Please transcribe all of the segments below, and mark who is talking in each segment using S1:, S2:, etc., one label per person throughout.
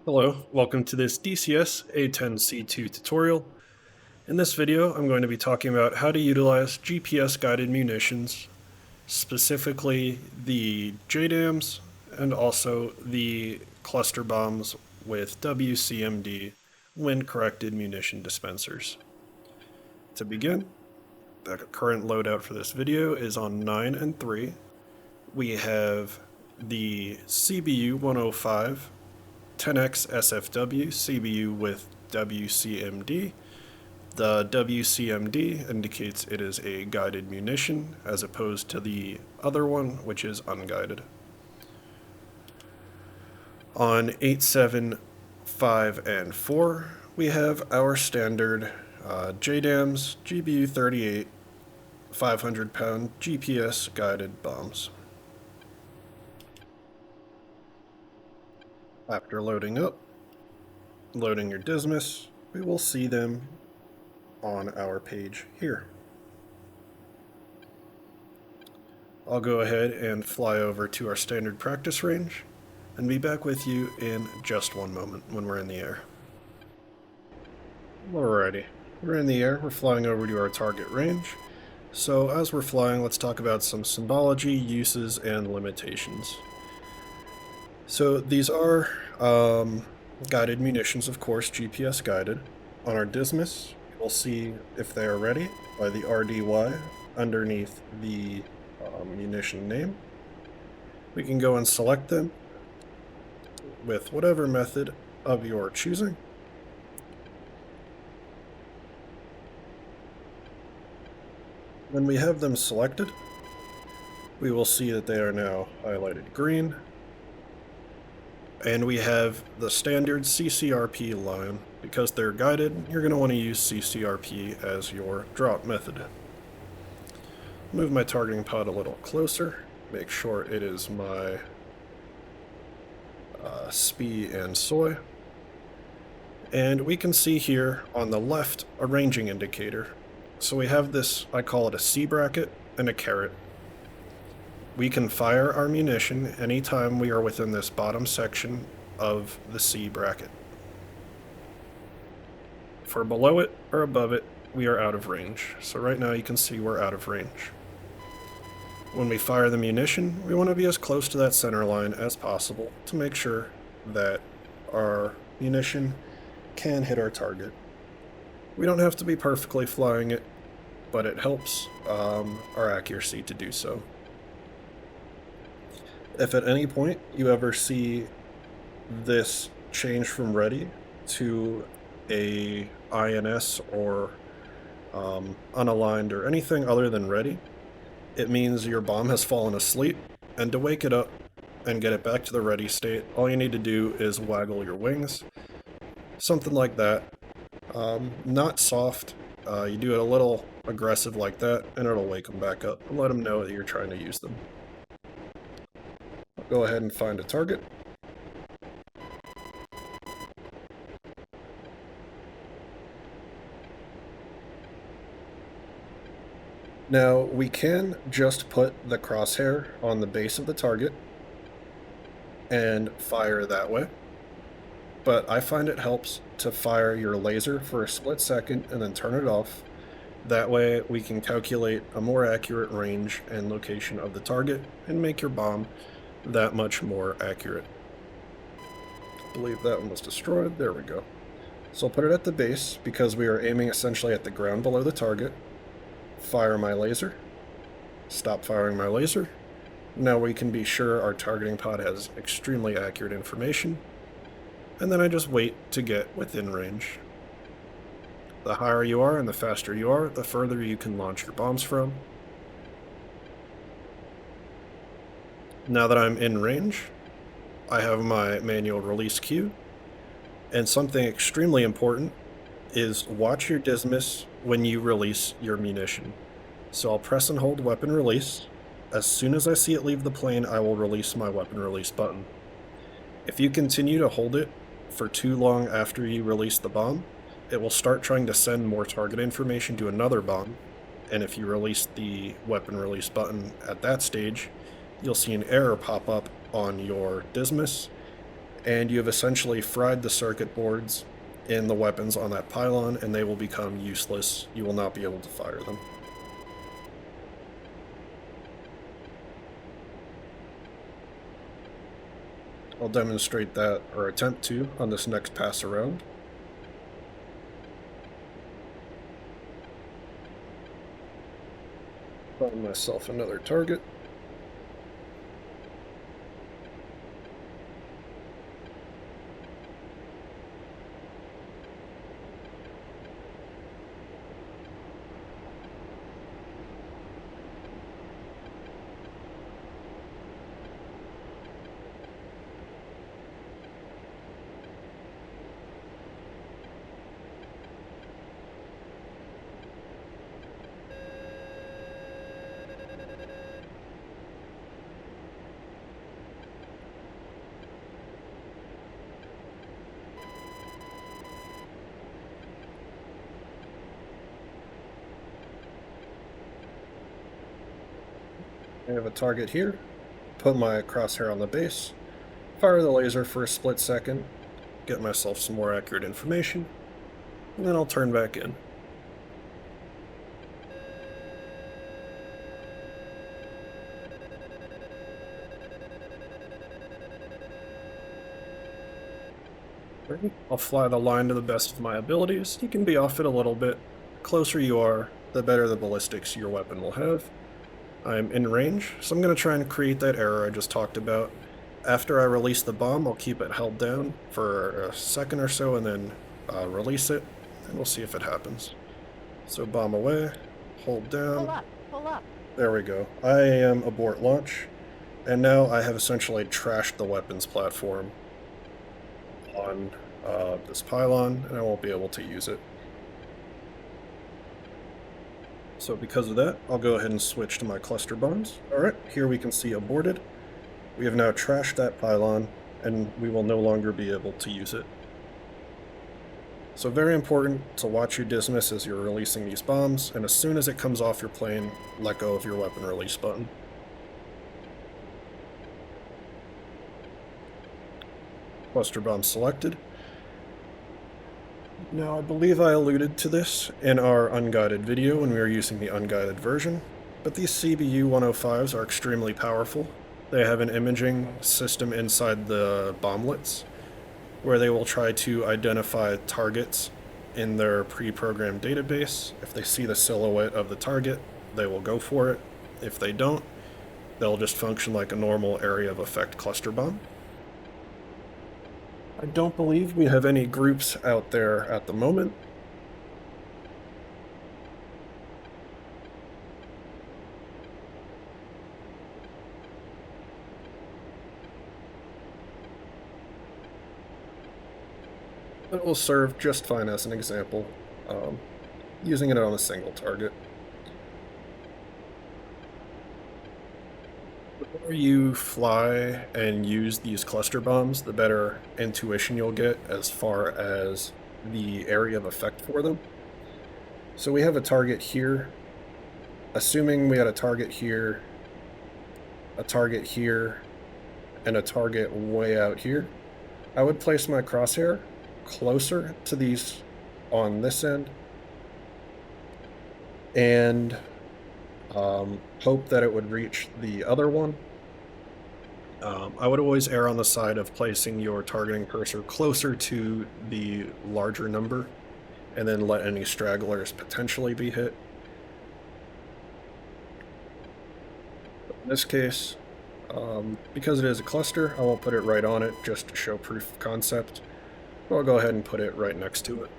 S1: Hello, welcome to this DCS A-10C2 tutorial. In this video, I'm going to be talking about how to utilize GPS-guided munitions, specifically the JDAMs and also the cluster bombs with WCMD wind-corrected munition dispensers. To begin, the current loadout for this video is on 9 and 3. We have the CBU 105 10X SFW CBU with WCMD. The WCMD indicates it is a guided munition as opposed to the other one, which is unguided. On 8, 7, 5, and 4, we have our standard JDAMs, GBU 38, 500-pound GPS guided bombs. After loading up, loading your Dismas, we will see them on our page here. I'll go ahead and fly over to our standard practice range and be back with you in just one moment when we're in the air. Alrighty, we're in the air, we're flying over to our target range. So as we're flying, let's talk about some symbology, uses, and limitations. So these are guided munitions, of course, GPS guided. On our Dismas, we'll see if they are ready by the RDY underneath the munition name. We can go and select them with whatever method of your choosing. When we have them selected, we will see that they are now highlighted green. And we have the standard CCRP line. Because they're guided, you're going to want to use CCRP as your drop method. Move my targeting pod a little closer. Make sure it is my SPI and soy. And we can see here on the left a ranging indicator. So we have this, I call it a C bracket and a caret. We can fire our munition anytime we are within this bottom section of the C bracket. If we're below it or above it, we are out of range. So right now you can see we're out of range. When we fire the munition, we want to be as close to that center line as possible to make sure that our munition can hit our target. We don't have to be perfectly flying it, but it helps our accuracy to do so. If at any point you ever see this change from ready to a INS or unaligned or anything other than ready, it means your bomb has fallen asleep, and to wake it up and get it back to the ready state, all you need to do is waggle your wings. Something like that. Not soft. You do it a little aggressive like that, and it'll wake them back up and let them know that you're trying to use them. Go ahead and find a target. Now, we can just put the crosshair on the base of the target and fire that way, but I find it helps to fire your laser for a split second and then turn it off. That way we can calculate a more accurate range and location of the target and make your bomb that much more accurate. I believe that one was destroyed. There we go. So I'll put it at the base because we are aiming essentially at the ground below the target. Fire my laser. Stop firing my laser. Now we can be sure our targeting pod has extremely accurate information. And then I just wait to get within range. The higher you are and the faster you are, the further you can launch your bombs from. Now that I'm in range, I have my manual release cue, and something extremely important is watch your Dismas when you release your munition. So I'll press and hold weapon release. As soon as I see it leave the plane, I will release my weapon release button. If you continue to hold it for too long after you release the bomb, it will start trying to send more target information to another bomb, and if you release the weapon release button at that stage, you'll see an error pop up on your Dismas, and you have essentially fried the circuit boards in the weapons on that pylon, and they will become useless. You will not be able to fire them. I'll demonstrate that, or attempt to, on this next pass around. Find myself another target. I have a target here. Put my crosshair on the base. Fire the laser for a split second. Get myself some more accurate information. And then I'll turn back in. I'll fly the line to the best of my abilities. You can be off it a little bit. The closer you are, the better the ballistics your weapon will have. I'm in range, so I'm going to try and create that error I just talked about. After I release the bomb, I'll keep it held down for a second or so and then release it, and we'll see if it happens. So bomb away, hold down.
S2: Pull up.
S1: There we go. I am abort launch, and now I have essentially trashed the weapons platform on this pylon, and I won't be able to use it. So because of that, I'll go ahead and switch to my cluster bombs. Alright, here we can see aborted. We have now trashed that pylon, and we will no longer be able to use it. So very important to watch your dismiss as you're releasing these bombs, and as soon as it comes off your plane, let go of your weapon release button. Cluster bomb selected. Now, I believe I alluded to this in our unguided video when we were using the unguided version, but these CBU 105s are extremely powerful. They have an imaging system inside the bomblets, where they will try to identify targets in their pre-programmed database. If they see the silhouette of the target, they will go for it. If they don't, they'll just function like a normal area of effect cluster bomb. I don't believe we have any groups out there at the moment. It will serve just fine as an example, using it on a single target. The more you fly and use these cluster bombs, the better intuition you'll get as far as the area of effect for them. So we have a target here. Assuming we had a target here, and a target way out here, I would place my crosshair closer to these on this end and hope that it would reach the other one. I would always err on the side of placing your targeting cursor closer to the larger number and then let any stragglers potentially be hit. In this case, because it is a cluster, I won't put it right on it just to show proof of concept. I'll go ahead and put it right next to it.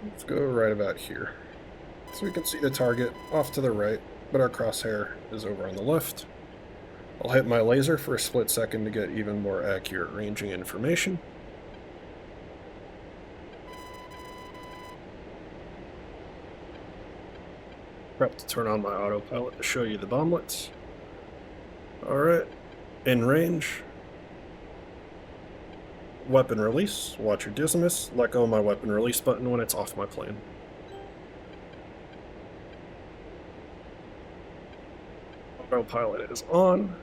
S1: Let's go right about here. So we can see the target off to the right, but our crosshair is over on the left. I'll hit my laser for a split second to get even more accurate ranging information. Prep to turn on my autopilot to show you the bomblets. Alright, in range. Weapon release, watch your dismiss, let go of my weapon release button when it's off my plane. autopilot is on.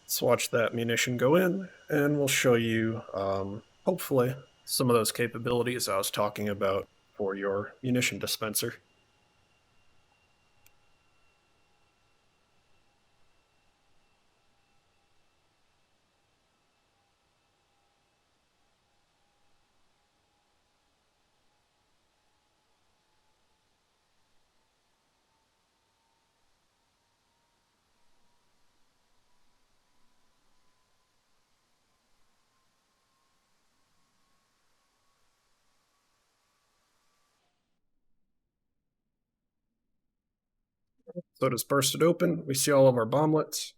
S1: Let's watch that munition go in, and we'll show you, hopefully, some of those capabilities I was talking about for your munition dispenser. So it is bursted open. We see all of our bomblets,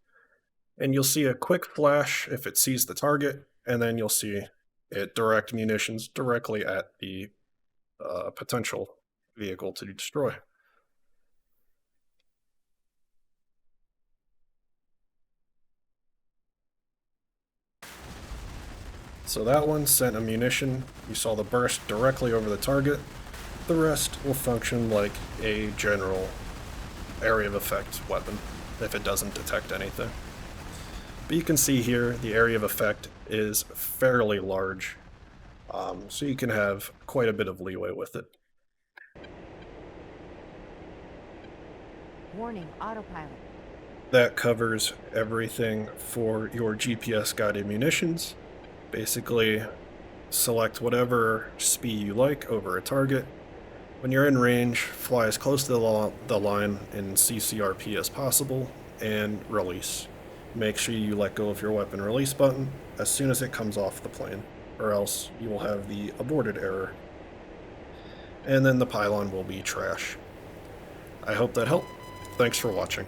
S1: and you'll see a quick flash if it sees the target, and then you'll see it direct munitions directly at the potential vehicle to destroy. So that one sent a munition. You saw the burst directly over the target. The rest will function like a general area of effect weapon if it doesn't detect anything. But you can see here the area of effect is fairly large, so you can have quite a bit of leeway with it.
S2: Warning, autopilot.
S1: That covers everything for your GPS guided munitions. Basically, select whatever speed you like over a target. When you're in range, fly as close to the line in CCRP as possible, and release. Make sure you let go of your weapon release button as soon as it comes off the plane, or else you will have the aborted error. And then the pylon will be trash. I hope that helped. Thanks for watching.